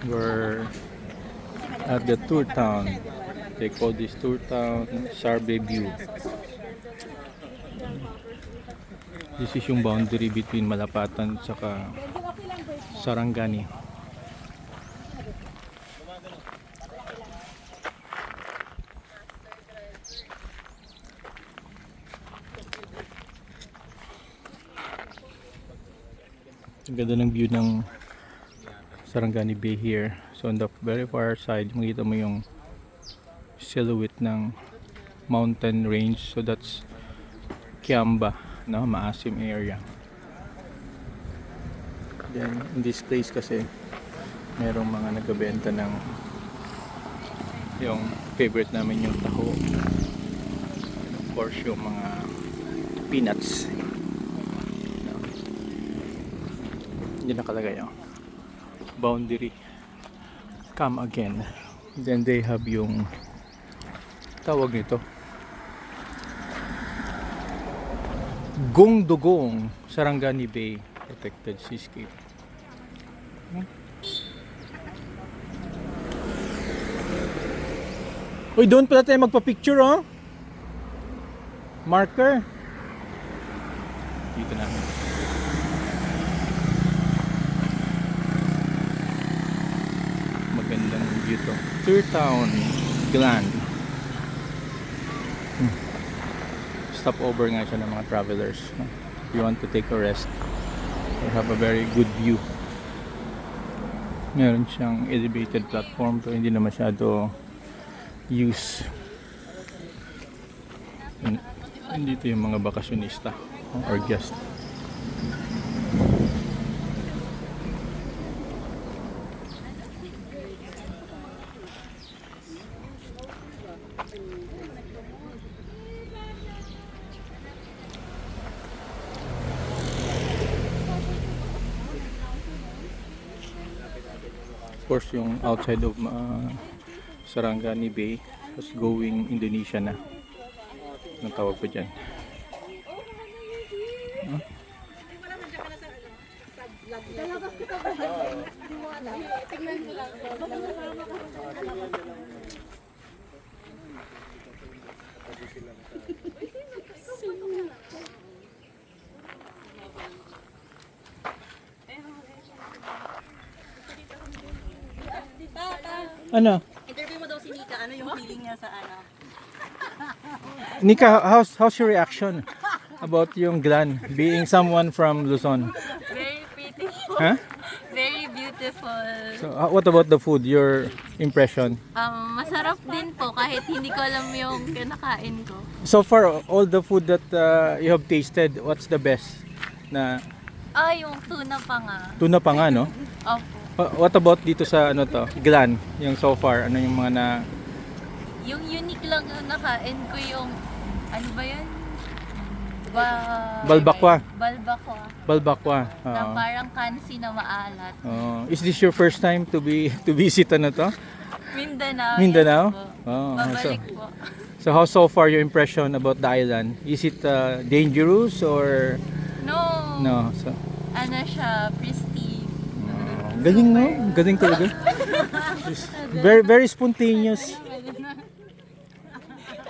We're at the tour town. They call this tour town Sarbe View. This is yung boundary between Malapatan at saka Sarangani. Ang ganda ng view ng Sarangani Bay here. So on the very far side, makita mo yung silhouette ng mountain range. So that's Kiamba, no? Maasim area. Then in this place kasi merong mga nagbebenta ng yung favorite namin, yung taho. And of course yung mga peanuts. Hindi nakalagay yung boundary, come again. Then they have yung tawag nito, Gongdogong Sarangani Bay Protected Seascape. Uy, doon pala tayo magpa-picture, oh. Marker. Dito na. Magandang view to. Tour Town Gland. Stop over nga siya ng mga travelers. If you want to take a rest or have a very good view. Meron siyang elevated platform pero hindi na masyado use. Dito yung mga bakasyonista or guest. Of course yung outside of Sarangani Bay was going Indonesia na. Anong tawag pa dyan? Huh? Ano? Interview mo daw si Nika. Ano yung feeling niya sa ano? Nika, how's your reaction about yung Glan being someone from Luzon? Very beautiful. Huh? Very beautiful. So, what about the food? Your impression? Masarap din po kahit hindi ko alam yung kinakain ko. So far, all the food that you have tasted, what's the best? Na Yung tuna pa nga. tuna pa nga, no? Opo. What about dito sa ano to? Glan, yung so far, ano yung mga na Yung unique lang yung nakain ko yung, ano ba yan? Balbakwa. Balbakwa. Balbakwa? Na Oo. parang kansi na maalat. Is this your first time to visit ano to? Mindanao. Mindanao? Yes po. Oh, Babalik po. So how so far your impression about the island? Is it dangerous or No. no? So Ano siya, pristine. galing, no? Galing talaga. Very very spontaneous.